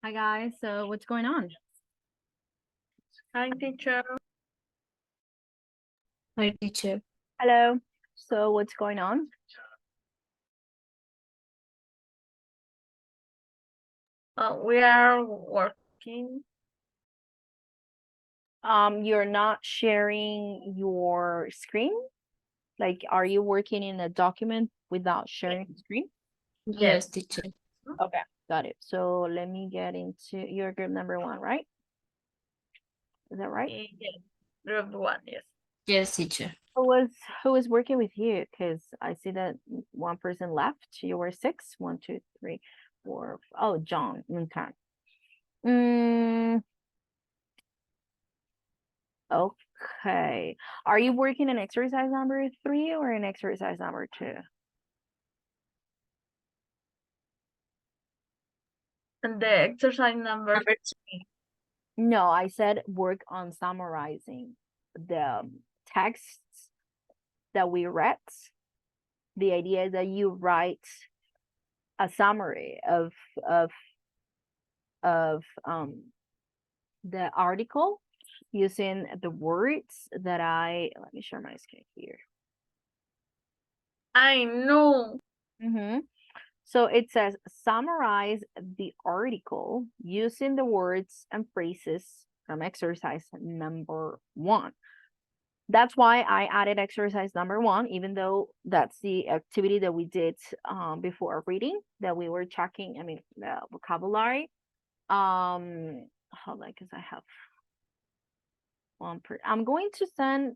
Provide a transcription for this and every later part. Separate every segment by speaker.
Speaker 1: Hi guys, so what's going on?
Speaker 2: Hi, teacher.
Speaker 3: Hi, teacher.
Speaker 1: Hello. So what's going on?
Speaker 2: We are working.
Speaker 1: You're not sharing your screen? Like, are you working in a document without sharing the screen?
Speaker 3: Yes, teacher.
Speaker 1: Okay, got it. So let me get into your group number 1, right? Is that right?
Speaker 2: Yes, group 1, yes.
Speaker 3: Yes, teacher.
Speaker 1: Who was working with you? Because I see that one person left. You were 6. 1, 2, 3, 4. Oh, John. Okay. Okay. Are you working in exercise number 3 or in exercise number 2?
Speaker 2: And the exercise number 3.
Speaker 1: No, I said work on summarizing the texts that we read. The idea is that you write a summary of the article using the words that let me share my screen here.
Speaker 2: I know.
Speaker 1: So it says summarize the article using the words and phrases from exercise number 1. That's why I added exercise number 1, even though that's the activity that we did before reading, that we were checking, the vocabulary. Hold on, because I have one I'm going to send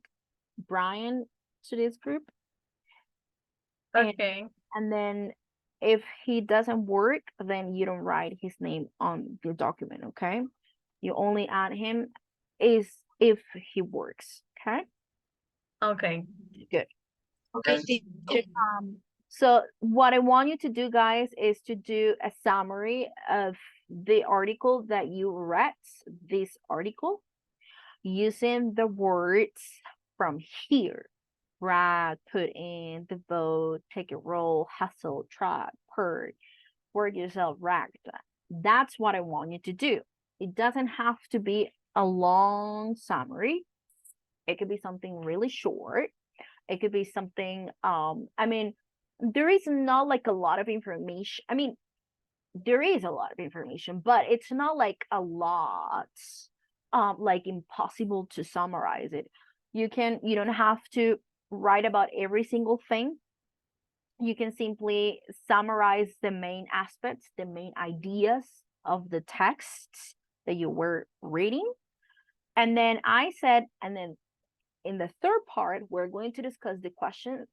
Speaker 1: Brian to this group.
Speaker 2: Okay.
Speaker 1: And then if he doesn't work, then you don't write his name on your document, okay? You only add him if he works, okay?
Speaker 2: Okay.
Speaker 1: Good.
Speaker 3: Okay, teacher.
Speaker 1: So what I want you to do, guys, is to do a summary of the article that you read, this article, using the words from here. Brag, put in, devote, take a role, hustle, try, purge, work yourself, rag. That's what I want you to do. It doesn't have to be a long summary. It could be something really short. It could be something, there is not like a lot of information. There is a lot of information, but it's not like a lot, like impossible to summarize it. You don't have to write about every single thing. You can simply summarize the main aspects, the main ideas of the texts that you were reading. And then in the third part, we're going to discuss the questions,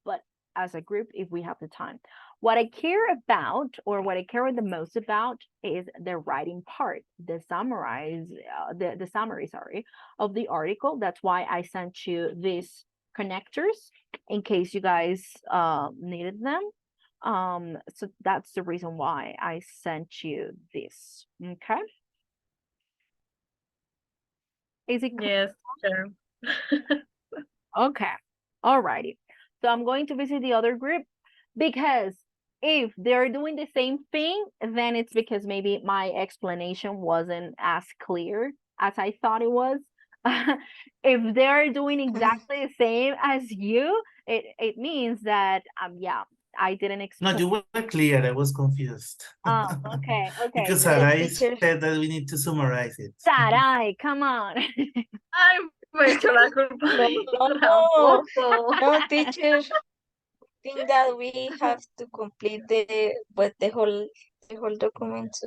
Speaker 1: but as a group, if we have the time. What I care about, or what I care the most about, is the writing part, the summary, of the article. That's why I sent you these connectors in case you guys needed them. So that's the reason why I sent you this. Okay. Is it
Speaker 2: clear? Yes, sure.
Speaker 1: Okay. Alrighty. So I'm going to visit the other group, because if they're doing the same thing, then it's because maybe my explanation wasn't as clear as I thought it was. If they're doing exactly the same as you, it means that I didn't explain.
Speaker 4: No, you were clear. I was confused.
Speaker 1: Oh, okay.
Speaker 4: Because
Speaker 1: Yes,
Speaker 4: Sarai
Speaker 1: teacher.
Speaker 4: said that we need to summarize it.
Speaker 1: Sarai, come on.
Speaker 2: Ay, me echo la culpa.
Speaker 3: No,
Speaker 2: Tampoco.
Speaker 3: no, teacher. Think that we have to complete the whole document. So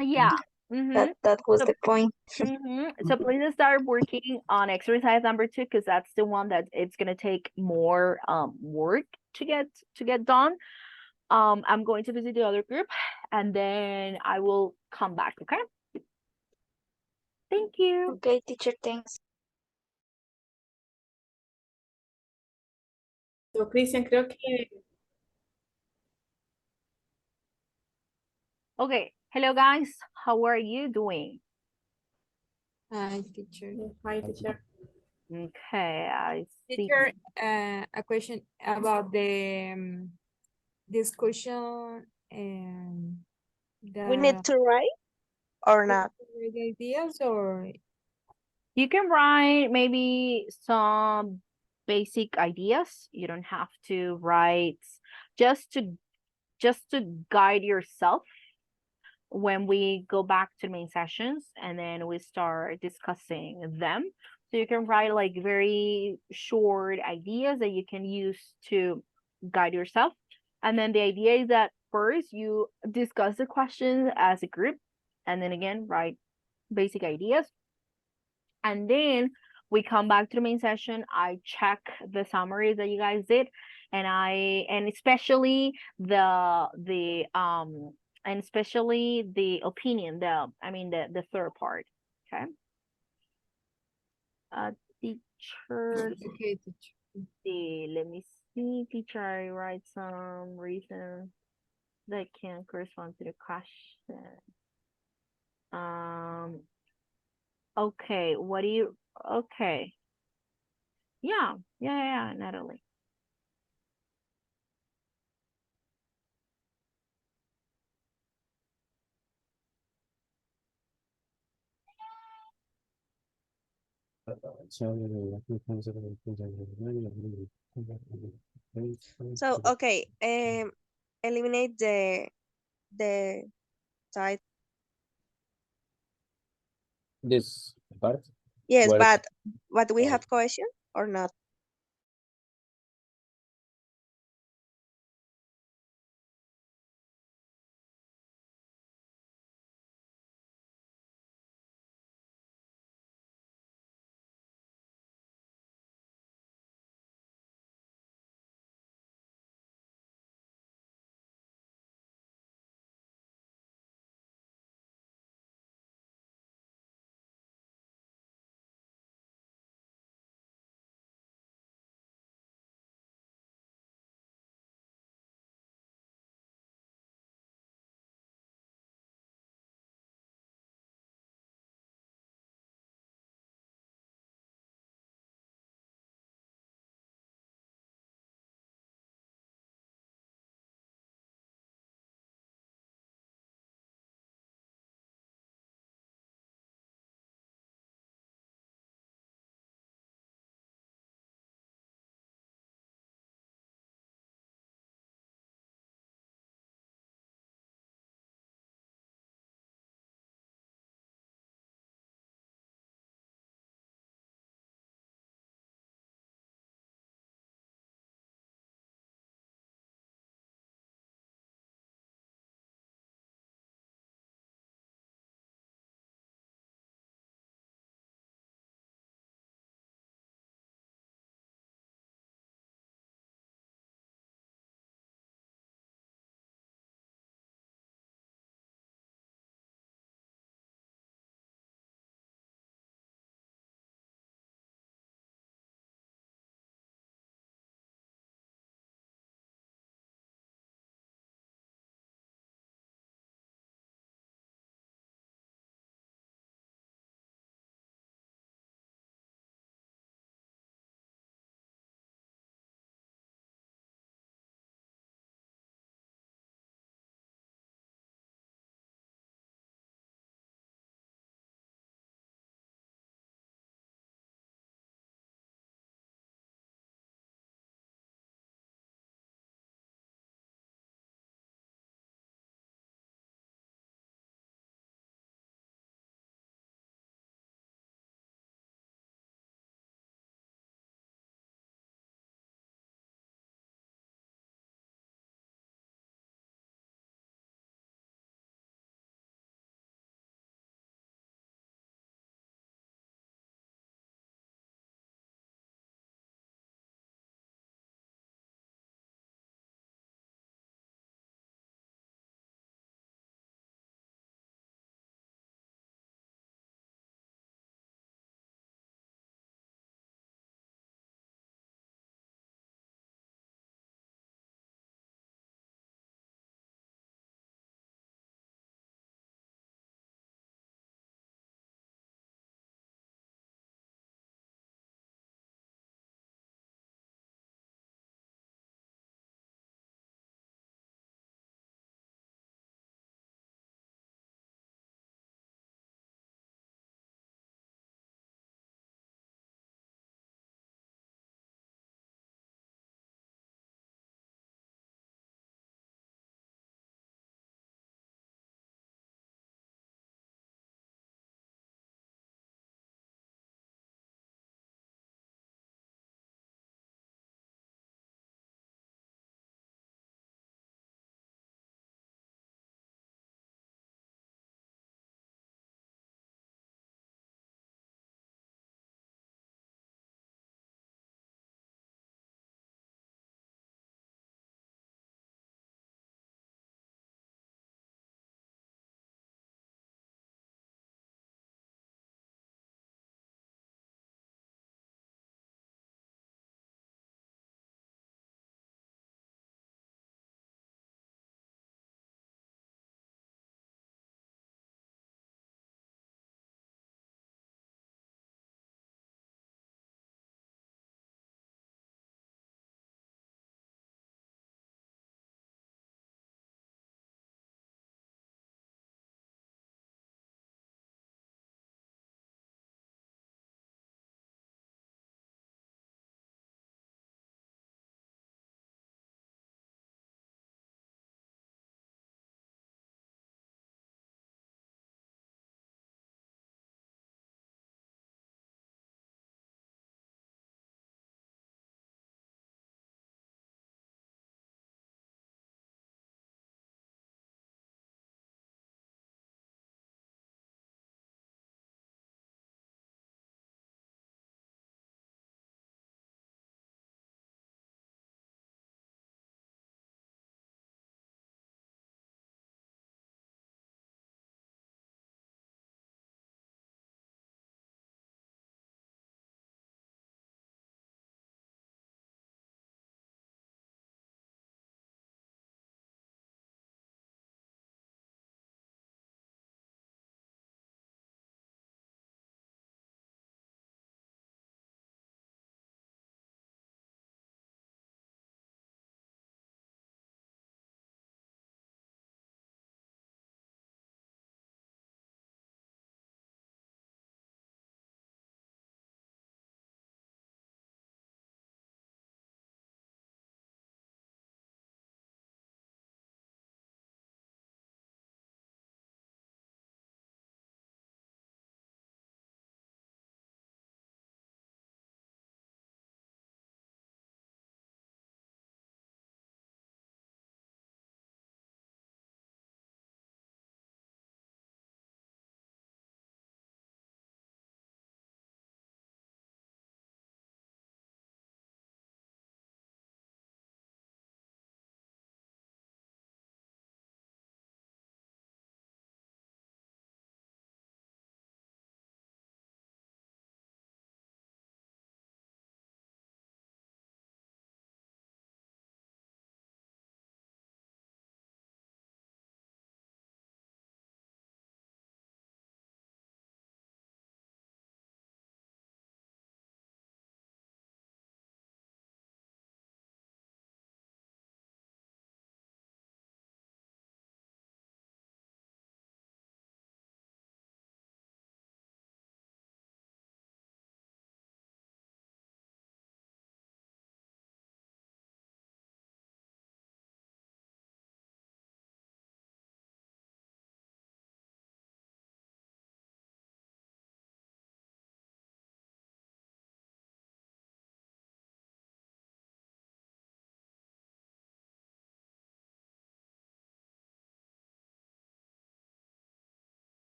Speaker 1: Yeah.
Speaker 3: that was
Speaker 1: So-
Speaker 3: the point.
Speaker 1: So please start working on exercise number 2, because that's the one that it's gonna take more work to get done. I'm going to visit the other group, and then I will come back. Okay. Thank you.
Speaker 3: Okay, teacher, thanks.
Speaker 5: So, Cristian, creo que...
Speaker 1: Okay. Hello, guys. How are you doing?
Speaker 5: Hi, teacher. Hi, teacher.
Speaker 1: Okay, I see.
Speaker 5: Teacher, a question about the discussion
Speaker 3: We need
Speaker 5: the
Speaker 3: to write or not?
Speaker 5: the ideas or
Speaker 1: You can write maybe some basic ideas. You don't have to write just to just to guide yourself when we go back to the main sessions and then we start discussing them. So you can write like very short ideas that you can use to guide yourself. And then the idea is that first you discuss the questions as a group and then again write basic ideas. And then we come back to the main session. I check the summaries that you guys did, and especially the opinion, the third part. Okay. Teacher,
Speaker 5: okay, teacher.
Speaker 1: let me see. Teacher, I write some reasons that can correspond to the question. Okay, what do you, okay. Yeah, Natalie.
Speaker 3: So, okay, eliminate the side.
Speaker 6: This part?
Speaker 3: Yes,
Speaker 6: Well,
Speaker 3: but we
Speaker 6: oh.
Speaker 3: have question or not?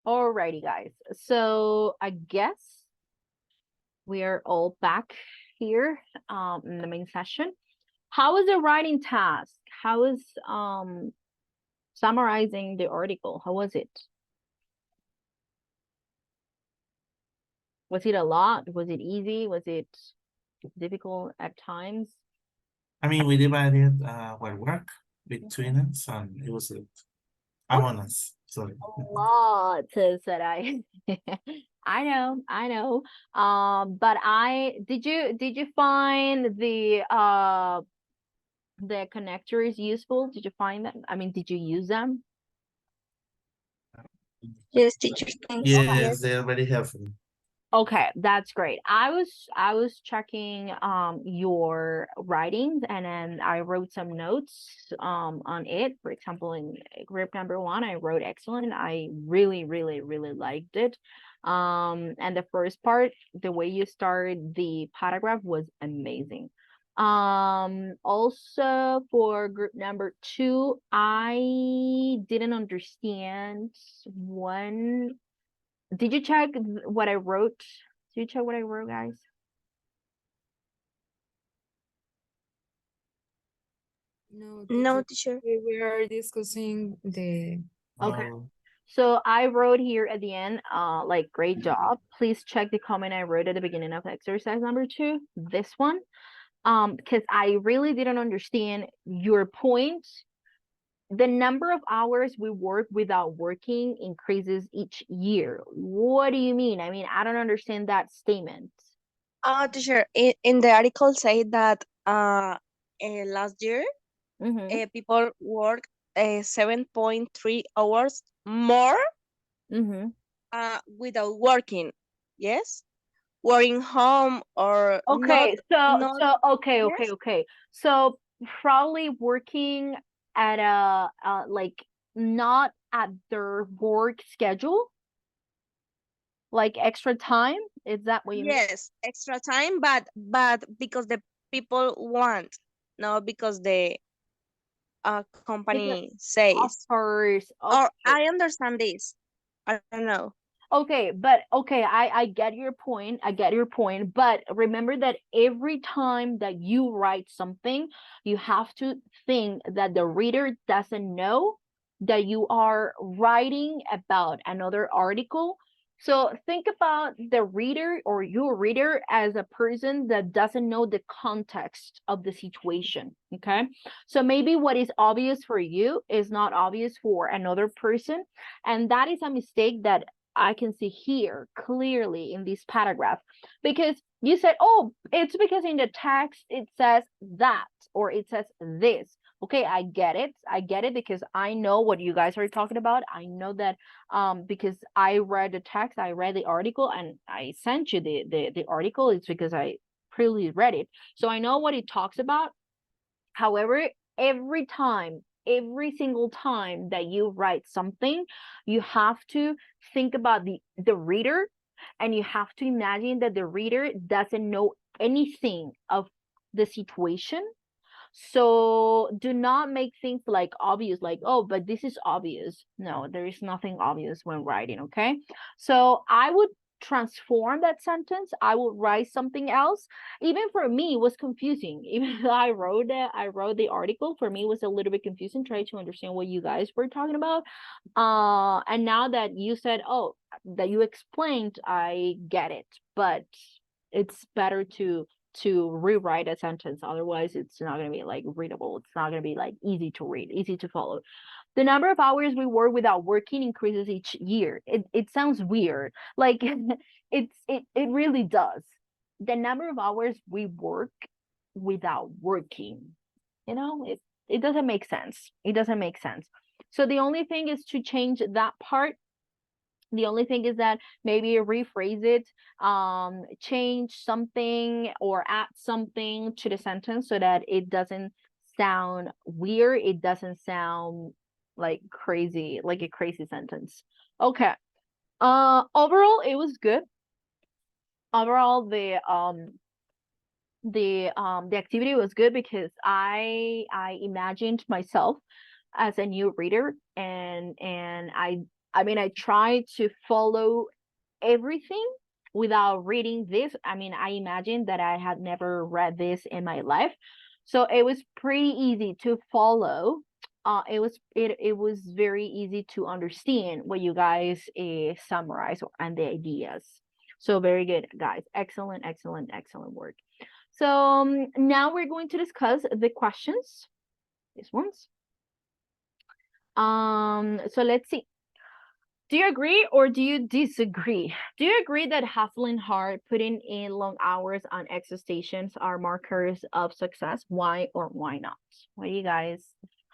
Speaker 1: Alrighty, guys. So I guess we are all back here in the main session. How was the writing task? How was summarizing the article? How was it? Was it a lot? Was it easy? Was it difficult at times?
Speaker 4: I mean, we divided our work between us, and it was among us. Sorry.
Speaker 1: Lot said I I know. But did you find the connectors useful? Did you find them? I mean, did you use them?
Speaker 3: Yes, teacher, thanks.
Speaker 4: Yes, they're very helpful.
Speaker 1: Okay, that's great. I was checking your writings, and then I wrote some notes on it. For example, in group number 1, I wrote excellent. I really, really, really liked it. And the first part, the way you started the paragraph was amazing. Also for group number 2, I didn't understand one. Did you check what I wrote? Did you check what I wrote, guys?
Speaker 5: No,
Speaker 3: No,
Speaker 5: teacher.
Speaker 3: teacher.
Speaker 5: We were discussing the
Speaker 1: Okay.
Speaker 4: Oh,
Speaker 1: So I wrote here at the end, like, great job. Please check the comment I wrote at the beginning of exercise number 2, this one. Because I really didn't understand your point. The number of hours we work without working increases each year. What do you mean? I mean, I don't understand that statement.
Speaker 3: Teacher, in the article say that last year
Speaker 1: Mm-hmm.
Speaker 3: people work 7.3 hours more
Speaker 1: Mm-hmm.
Speaker 3: without working. Yes, working home or not,
Speaker 1: Okay, so okay,
Speaker 3: yes.
Speaker 1: okay. So probably working at a like, not at their work schedule, like extra time. Is that what you mean?
Speaker 3: Yes, extra time, but because the people want, not because the
Speaker 1: Because,
Speaker 3: company
Speaker 1: of
Speaker 3: says.
Speaker 1: course,
Speaker 3: Or
Speaker 1: okay.
Speaker 3: I understand this. I don't know.
Speaker 1: Okay, but okay, I get your point. I get your point. But remember that every time that you write something, you have to think that the reader doesn't know that you are writing about another article. So think about the reader, or your reader, as a person that doesn't know the context of the situation. Okay. So maybe what is obvious for you is not obvious for another person. And that is a mistake that I can see here clearly in this paragraph, because you said, oh, it's because in the text it says that, or it says this. Okay, I get it. I get it, because I know what you guys are talking about. I know that because I read the text, I read the article, and I sent you the article. It's because I really read it. So I know what it talks about. However, every single time that you write something, you have to think about the reader, and you have to imagine that the reader doesn't know anything of the situation. So do not make things like obvious, like, oh, but this is obvious. No, there is nothing obvious when writing, okay? So I would transform that sentence. I would write something else. Even for me, it was confusing. Even though I wrote the article, for me it was a little bit confusing, trying to understand what you guys were talking about. And now that you said, oh, that you explained, I get it. But it's better to rewrite a sentence, otherwise it's not going to be like readable. It's not going to be like easy to read, easy to follow. The number of hours we work without working increases each year. It sounds weird, like it really does. The number of hours we work without working, it doesn't make sense. It doesn't make sense. So the only thing is to change that part. The only thing is that maybe rephrase it, change something or add something to the sentence so that it doesn't sound weird. It doesn't sound like crazy, like a crazy sentence. Okay. Overall, it was good. Overall, the activity was good, because I imagined myself as a new reader, and I mean, I try to follow everything without reading this. I mean, I imagine that I had never read this in my life. So it was pretty easy to follow. It was very easy to understand what you guys summarize and the ideas. So very good, guys. Excellent, excellent, excellent work. So now we're going to discuss the questions. These ones. So let's see. Do you agree or do you disagree? Do you agree that hustling hard, putting in long hours on extra stations are markers of success? Why or why not? What do you guys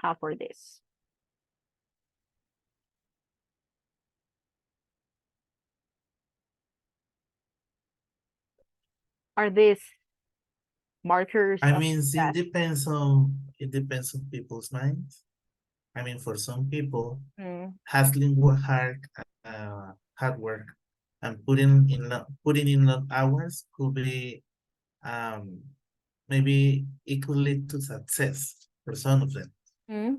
Speaker 1: have for this? Are these markers
Speaker 4: I
Speaker 1: of
Speaker 4: mean,
Speaker 1: success?
Speaker 4: it depends on people's minds. I mean, for some people,
Speaker 1: Mm,
Speaker 4: hustling hard work, and putting in long hours could be maybe it could lead to success for some of them.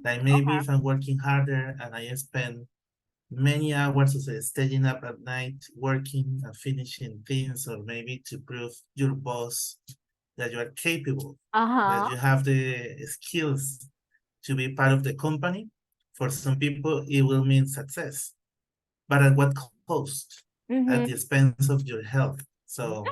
Speaker 4: Like maybe
Speaker 1: okay.
Speaker 4: if I'm working harder and I spend many hours of staying up at night working and finishing things, or maybe to prove your boss that you are capable, that
Speaker 1: Uh-huh.
Speaker 4: you have the skills to be part of the company. For some people, it will mean success, but at what cost? At the
Speaker 1: Mm-hmm.
Speaker 4: expense of your health. So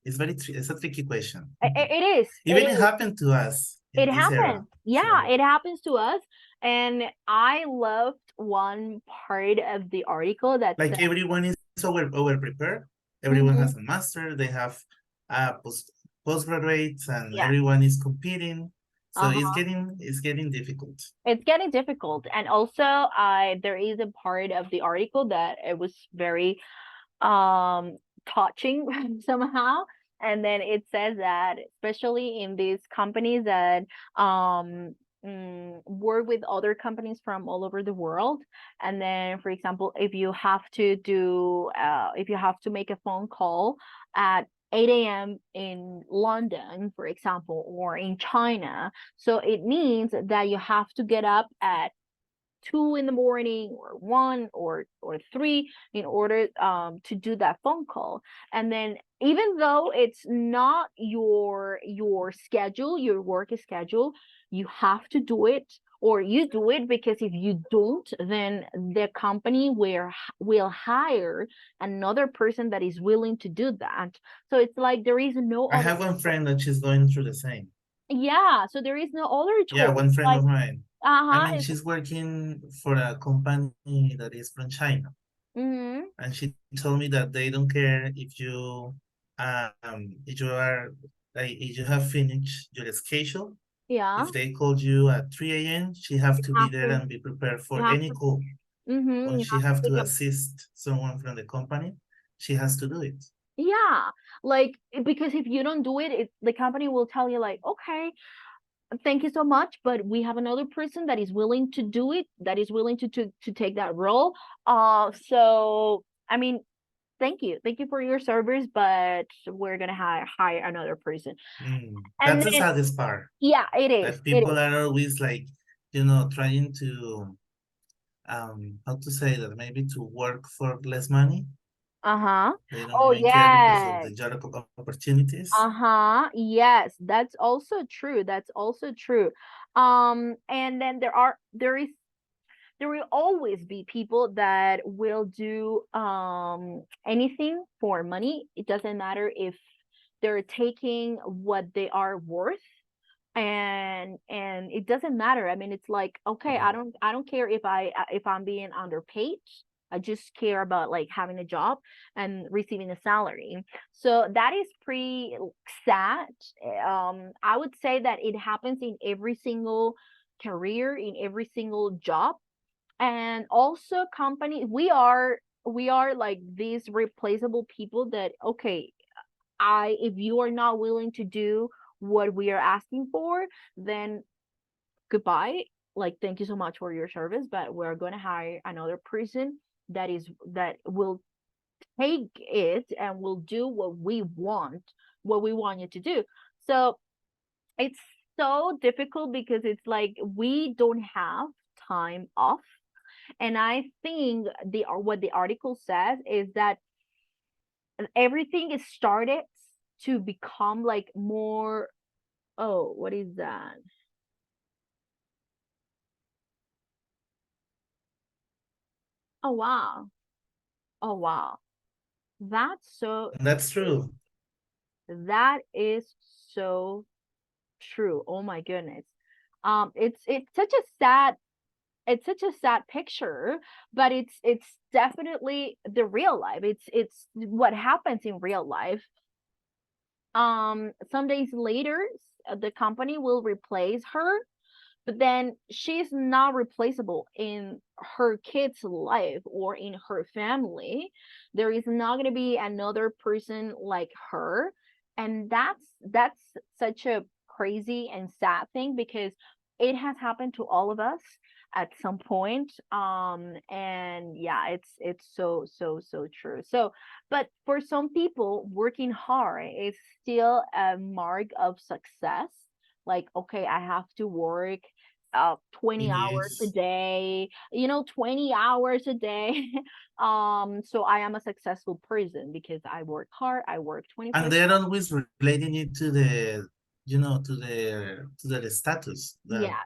Speaker 1: Yes.
Speaker 4: it's a tricky question.
Speaker 1: It is. It
Speaker 4: Even it
Speaker 1: is.
Speaker 4: happened to us
Speaker 1: It
Speaker 4: in this era.
Speaker 1: happens. Yeah,
Speaker 4: So
Speaker 1: it happens to us. And I loved one part of the article that said,
Speaker 4: like everyone is over prepared. Everyone
Speaker 1: mhm,
Speaker 4: has a master. They have postgraduates, and
Speaker 1: yeah,
Speaker 4: everyone is competing. So
Speaker 1: uh-huh.
Speaker 4: it's getting difficult.
Speaker 1: It's getting difficult. And also, there is a part of the article that it was very um touching somehow. And then it says that especially in these companies that work with other companies from all over the world, and then for example if you have to make a phone call at 8 a.m. in London, for example, or in China, so it means that you have to get up at 2 in the morning or 1 or 3 in order to do that phone call. And then even though it's not your schedule, your work schedule, you have to do it, or you do it because if you don't, then the company will hire another person that is willing to do that. So it's like there is no
Speaker 4: I
Speaker 1: other
Speaker 4: have one
Speaker 1: choice.
Speaker 4: friend that she's going through the same.
Speaker 1: Yeah, so there is no other
Speaker 4: Yeah,
Speaker 1: choice.
Speaker 4: one friend
Speaker 1: Like,
Speaker 4: of mine. I
Speaker 1: uh-huh,
Speaker 4: mean, she's working for a company that is from China,
Speaker 1: mm-hmm,
Speaker 4: and she told me that they don't care if you are like if you have finished your schedule.
Speaker 1: yeah.
Speaker 4: If they called you at 3 a.m., she have
Speaker 1: You
Speaker 4: to be
Speaker 1: have
Speaker 4: there
Speaker 1: to
Speaker 4: and be prepared
Speaker 1: you
Speaker 4: for
Speaker 1: have
Speaker 4: any
Speaker 1: to
Speaker 4: call. When
Speaker 1: you
Speaker 4: she
Speaker 1: have to
Speaker 4: have
Speaker 1: pick
Speaker 4: to
Speaker 1: up.
Speaker 4: assist someone from the company, she has to do it.
Speaker 1: Yeah, like because if you don't do it, the company will tell you like, okay, thank you so much, but we have another person that is willing to do it, that is willing to take that role. So I mean, thank you for your service, but we're gonna hire another person. And
Speaker 4: That's the
Speaker 1: then
Speaker 4: saddest part.
Speaker 1: yeah, it is,
Speaker 4: That
Speaker 1: it
Speaker 4: people
Speaker 1: is.
Speaker 4: are always like, trying to how to say that, maybe to work for less money.
Speaker 1: Uh-huh.
Speaker 4: They don't
Speaker 1: Oh
Speaker 4: even care because of
Speaker 1: yes.
Speaker 4: the job opportunities.
Speaker 1: Uh-huh. Yes, that's also true. That's also true. And then there will always be people that will do anything for money. It doesn't matter if they're taking what they are worth, and it doesn't matter. I mean, it's like, okay, I don't care if I'm being underpaid. I just care about like having a job and receiving a salary. So that is pretty sad. I would say that it happens in every single career, in every single job. And also company, we are like these replaceable people that, okay, I if you are not willing to do what we are asking for, then goodbye. Like, thank you so much for your service, but we're going to hire another person that will take it and will do what we want you to do. So it's so difficult because it's like we don't have time off, And I think what the article says is that everything is started to become like more. Oh, what is that? Oh wow. Oh wow. That's so
Speaker 4: That's true.
Speaker 1: that is so true. Oh my goodness. It's such a sad picture, but it's definitely the real life. It's what happens in real life. Some days later, the company will replace her, but then she's not replaceable in her kid's life or in her family. There is not going to be another person like her, and that's such a crazy and sad thing because it has happened to all of us at some point. And yeah, it's so true. So but for some people, working hard is still a mark of success. Like, okay, I have to work 20 hours a
Speaker 4: Yes.
Speaker 1: day, 20 hours a day. So I am a successful person because I work hard, I work 24.
Speaker 4: And they're always relating it to the, to the status that
Speaker 1: Yes.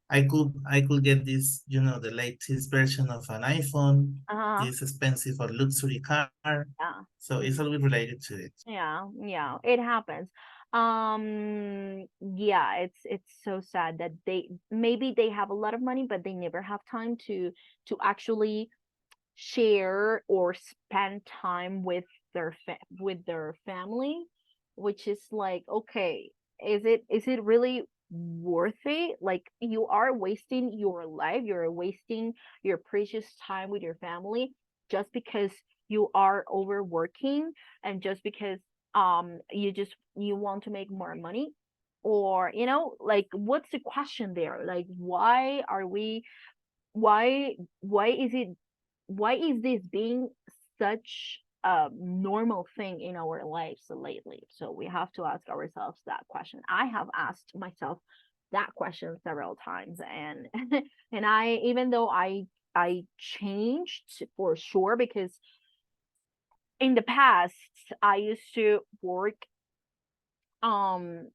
Speaker 4: I could get this, the latest version of an iPhone,
Speaker 1: Uh-huh.
Speaker 4: this expensive or luxury car.
Speaker 1: Yeah.
Speaker 4: So it's always related to it.
Speaker 1: Yeah, it happens. Yeah, it's so sad that they have a lot of money, but they never have time to actually share or spend time with with their family, which is like, okay, is it really worth it? Like, you are wasting your life, you're wasting your precious time with your family just because you are overworking, and just because you want to make more money, or like, what's the question there? Like, why is it why is this being such a normal thing in our lives lately? So we have to ask ourselves that question. I have asked myself that question several times, and and I, even though I changed for sure, because in the past I used to work um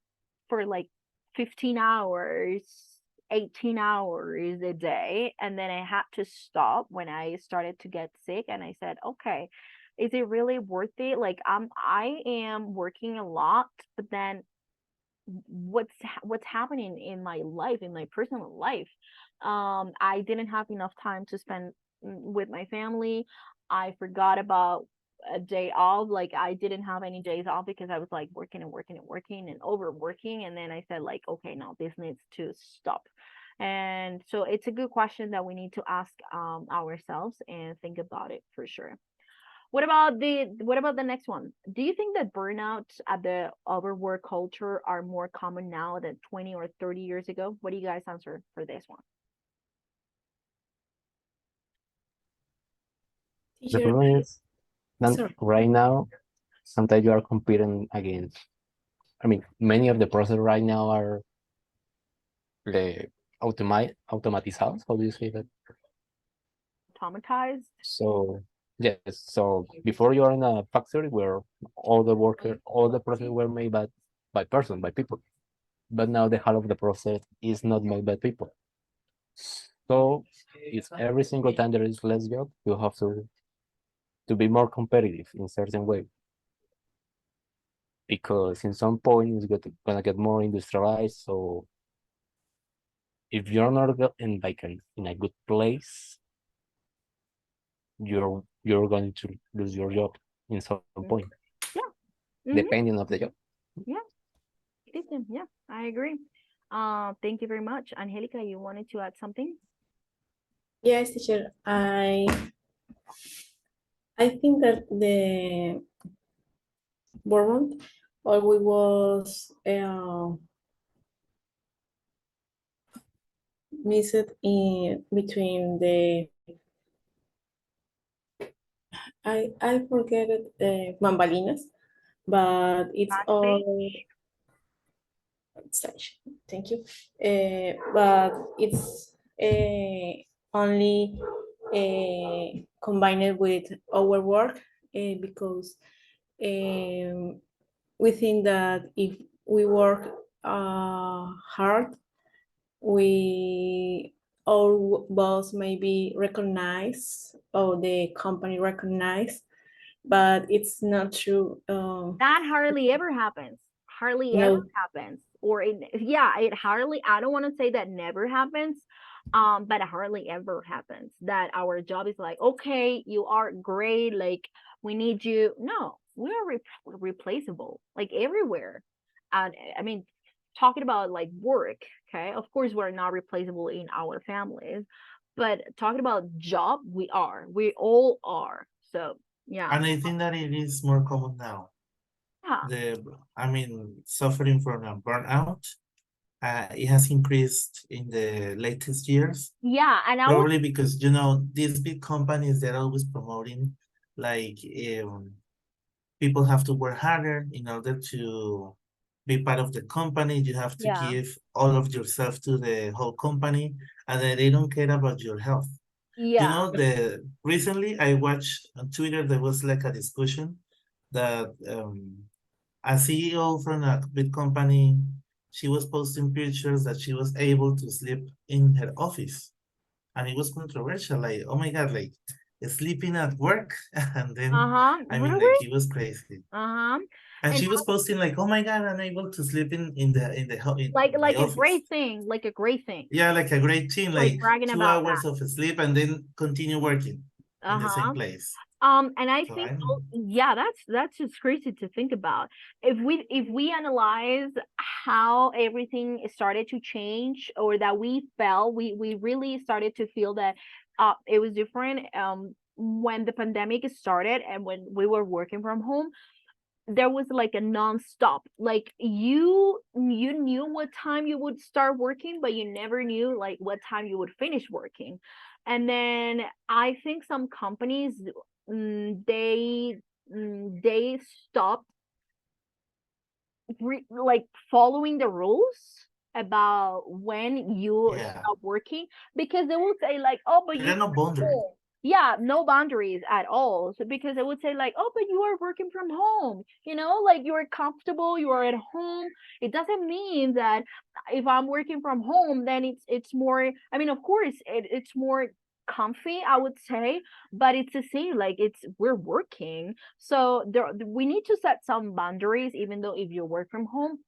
Speaker 1: for like 15 hours, 18 hours a day, and then I had to stop when I started to get sick, and I said, okay, is it really worth it? Like, I am working a lot, but then what's happening in my life, in my personal life? I didn't have enough time to spend with my family. I forgot about a day off. Like, I didn't have any days off because I was like working and working and working and overworking, and then I said, like, okay, no, this needs to stop. And so it's a good question that we need to ask ourselves and think about it for sure. What about the next one? Do you think that burnouts at the overwork culture are more common now than 20 or 30 years ago? What do you guys answer for this one?
Speaker 6: The
Speaker 3: Teacher,
Speaker 6: problem is that
Speaker 3: sorry.
Speaker 6: right now, sometimes you are competing against. I mean, many of the process right now are the automatizados. How do you say that?
Speaker 1: Traumatized?
Speaker 6: So yes, so before you're in a factory where all the process were made by people, but now the whole of the process is not made by people. So it's every single time there is less job, you have to be more competitive in certain way because in some point gonna get more industrialized. So if you're not in in a good place, you're going to lose your job in some point,
Speaker 1: Yeah. Mm-hmm.
Speaker 6: depending of the job.
Speaker 1: Yeah. Listen, yeah, I agree. Thank you very much. Angelica, you wanted to add something?
Speaker 7: Yes, teacher. I think that the Vermont always was mixed in between the I forget it bambalinas, but it's all
Speaker 1: Backstage?
Speaker 7: stage. Thank you. But it's only combine it with our work because we think that if we work hard, our boss maybe recognize or the company recognize, but it's not true.
Speaker 1: That hardly ever happens. Hardly
Speaker 7: No.
Speaker 1: ever happens. Or it hardly, I don't want to say that never happens, but it hardly ever happens that our job is like, okay, you are great, like we need you. No, we are replaceable, like everywhere. And I mean, talking about like work, okay, of course we're not replaceable in our families, but talking about job, we all are. So yeah.
Speaker 4: And I think that it is more common now.
Speaker 1: Yeah.
Speaker 4: Suffering from a burnout, it has increased in the latest years.
Speaker 1: Yeah, and I would,
Speaker 4: Probably because, these big companies, they're always promoting, like, people have to work harder in order to be part of the company. You have to
Speaker 1: yeah,
Speaker 4: give all of yourself to the whole company, and then they don't care about your health.
Speaker 1: yeah,
Speaker 4: Recently I watched on Twitter, there was like a discussion that a CEO from a big company, she was posting pictures that she was able to sleep in her office. And it was controversial, like, oh my God, like sleeping at work. And then,
Speaker 1: really?
Speaker 4: it was crazy.
Speaker 1: Uh-huh.
Speaker 4: And
Speaker 1: And
Speaker 4: she was posting like, oh my God, I'm able to sleep in my
Speaker 1: like a
Speaker 4: office.
Speaker 1: great thing, like a great thing,
Speaker 4: Yeah, like a great team,
Speaker 1: like
Speaker 4: like
Speaker 1: bragging
Speaker 4: two
Speaker 1: about
Speaker 4: hours of sleep and then continue working
Speaker 1: that.
Speaker 4: in the same
Speaker 1: Uh-huh.
Speaker 4: place.
Speaker 1: And I
Speaker 4: So
Speaker 1: think,
Speaker 4: I'm
Speaker 1: yeah, that's just crazy to think about. If we analyze how everything started to change, or that we really started to feel that it was different when the pandemic started and when we were working from home. There was like a non-stop, like you knew what time you would start working, but you never knew like what time you would finish working. And then I think some companies, they stopped like following the rules about when you
Speaker 4: Yeah.
Speaker 1: stop working, because they will say like, oh, but
Speaker 4: There
Speaker 1: you
Speaker 4: are no
Speaker 1: are
Speaker 4: boundaries.
Speaker 1: home. Yeah, no boundaries at all. So because they would say like, oh, but you are working from home, like you are comfortable, you are at home. It doesn't mean that if I'm working from home, then it's more, I mean, of course it's more comfy, I would say, but it's the same, like we're working. So we need to set some boundaries, even though if you work from home,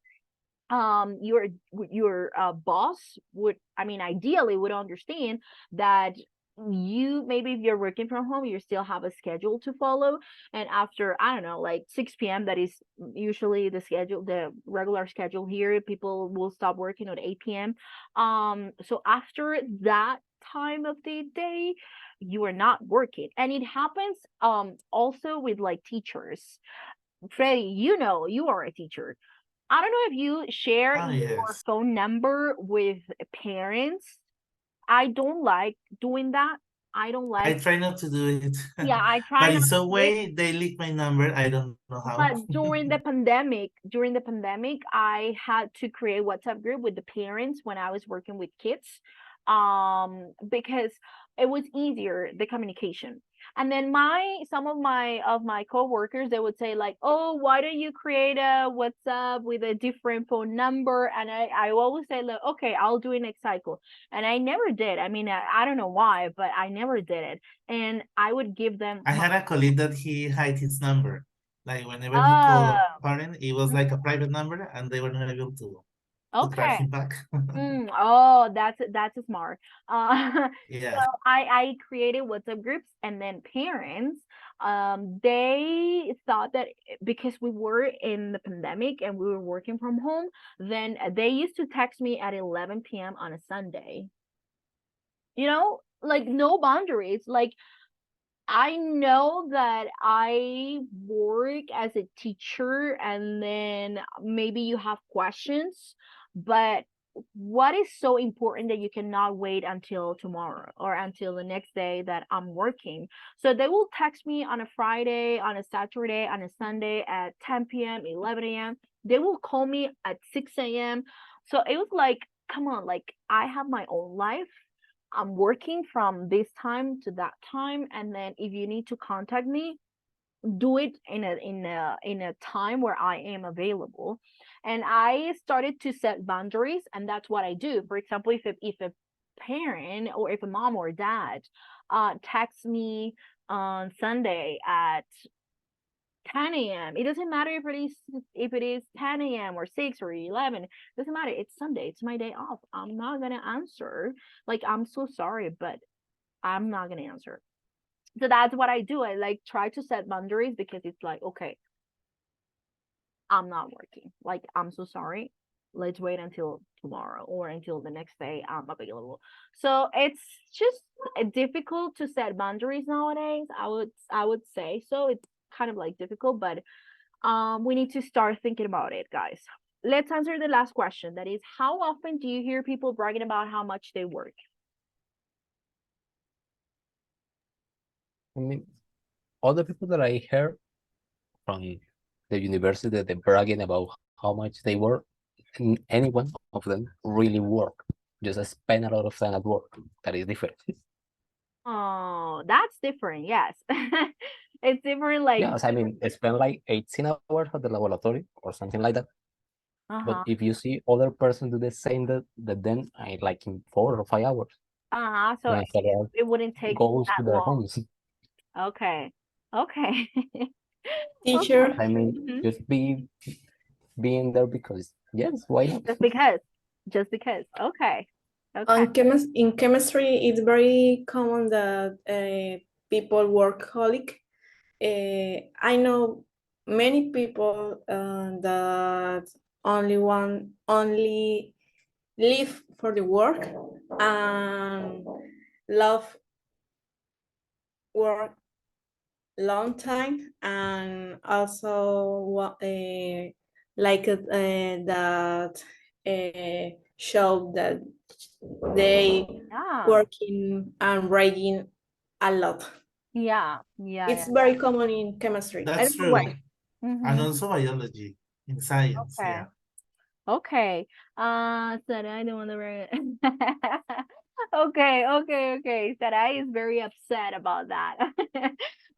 Speaker 1: your boss would, I mean, ideally would understand that you, maybe if you're working from home, you still have a schedule to follow. And after, I don't know, like 6 p.m., that is usually the regular schedule here, people will stop working at 8 p.m. So after that time of the day, you are not working. And it happens also with like teachers. Freddie, you are a teacher. I don't know if you share
Speaker 4: Oh,
Speaker 1: your
Speaker 4: yes.
Speaker 1: phone number with parents. I don't like doing that. I don't
Speaker 4: I
Speaker 1: like,
Speaker 4: try not to do it.
Speaker 1: yeah, I try
Speaker 4: But in
Speaker 1: not to
Speaker 4: some
Speaker 1: do it.
Speaker 4: way, they leak my number. I don't know how.
Speaker 1: But during the pandemic, I had to create WhatsApp group with the parents when I was working with kids, because it was easier, the communication. And then some of my coworkers, they would say like, oh, why don't you create a WhatsApp with a different phone number? And I always say like, okay, I'll do it next cycle. And I never did. I mean, I don't know why, but I never did it. And I would give them
Speaker 4: I had a colleague that he hid his number. Like whenever he called a
Speaker 1: oh,
Speaker 4: parent, it was like a private number and they were not able to track
Speaker 1: okay.
Speaker 4: him back.
Speaker 1: Oh, that's smart. So
Speaker 4: Yeah.
Speaker 1: I created WhatsApp groups, and then parents, they thought that because we were in the pandemic and we were working from home, then they used to text me at 11 p.m. on a Sunday. Like no boundaries. Like I know that I work as a teacher, and then maybe you have questions, but what is so important that you cannot wait until tomorrow or until the next day that I'm working? So they will text me on a Friday, on a Saturday, on a Sunday at 10 p.m., 11 a.m. They will call me at 6 a.m. So it was like, come on, like I have my own life, I'm working from this time to that time, and then if you need to contact me, do it in a time where I am available. And I started to set boundaries, and that's what I do. For example, if a parent or if a mom or dad texts me on Sunday at 10 a.m. It doesn't matter if it is 10 a.m. or 6 or 11. It doesn't matter. It's Sunday. It's my day off. I'm not gonna answer. Like, I'm so sorry, but I'm not gonna answer. So that's what I do. I like try to set boundaries because it's like, okay, I'm not working. Like, I'm so sorry. Let's wait until tomorrow or until the next day I'm available. So it's just difficult to set boundaries nowadays. I would say so. It's kind of like difficult, but we need to start thinking about it, guys. Let's answer the last question. That is, how often do you hear people bragging about how much they work?
Speaker 6: I mean, all the people that I heard from the university, they're bragging about how much they work, and any one of them really work. Just spend a lot of time at work. That is different.
Speaker 1: Oh, that's different. Yes. It's different, like,
Speaker 6: Yes, I mean, spend like 18 hours at the laboratory or something like that. But
Speaker 1: uh-huh.
Speaker 6: if you see other person do the same that then I like in 4 or 5 hours,
Speaker 1: So
Speaker 6: and after that
Speaker 1: it wouldn't take
Speaker 6: goes to
Speaker 1: that
Speaker 6: their
Speaker 1: long.
Speaker 6: homes.
Speaker 1: Okay. Okay.
Speaker 7: Teacher,
Speaker 6: I mean,
Speaker 1: Mhm.
Speaker 6: just being there because yes, why not?
Speaker 1: Just because. Just because. Okay. Okay.
Speaker 7: in chemistry, it's very common that people workaholic. I know many people that only live for the work and love work long time, and also that show that they
Speaker 1: Yeah.
Speaker 7: working and writing a lot.
Speaker 1: Yeah. Yeah.
Speaker 7: It's
Speaker 1: Yeah.
Speaker 7: very common in chemistry. I
Speaker 4: That's
Speaker 7: don't know why.
Speaker 4: true. And
Speaker 1: Mm-hmm.
Speaker 4: also biology in science,
Speaker 1: Okay.
Speaker 4: yeah.
Speaker 1: Okay. Sarai, I don't want to write Okay, okay. Sarai is very upset about that.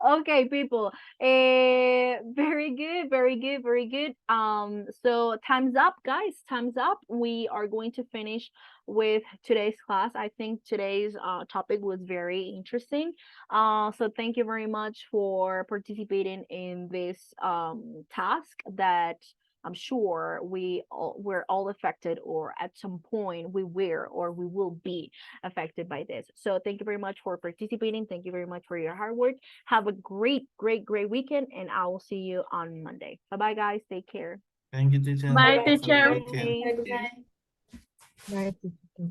Speaker 1: Okay, people. Very good, very good, very good. So time's up, guys. Time's up. We are going to finish with today's class. I think today's topic was very interesting. So thank you very much for participating in this task that I'm sure we're all affected, or at some point we were or we will be affected by this. So thank you very much for participating. Thank you very much for your hard work. Have a great, great, great weekend, and I will see you on Monday. Bye bye, guys. Take care.
Speaker 4: Thank you, teacher.
Speaker 2: Bye,
Speaker 4: Have a good
Speaker 2: teacher.
Speaker 4: weekend.
Speaker 1: Bye.
Speaker 7: Have a good night.
Speaker 5: Bye, teacher.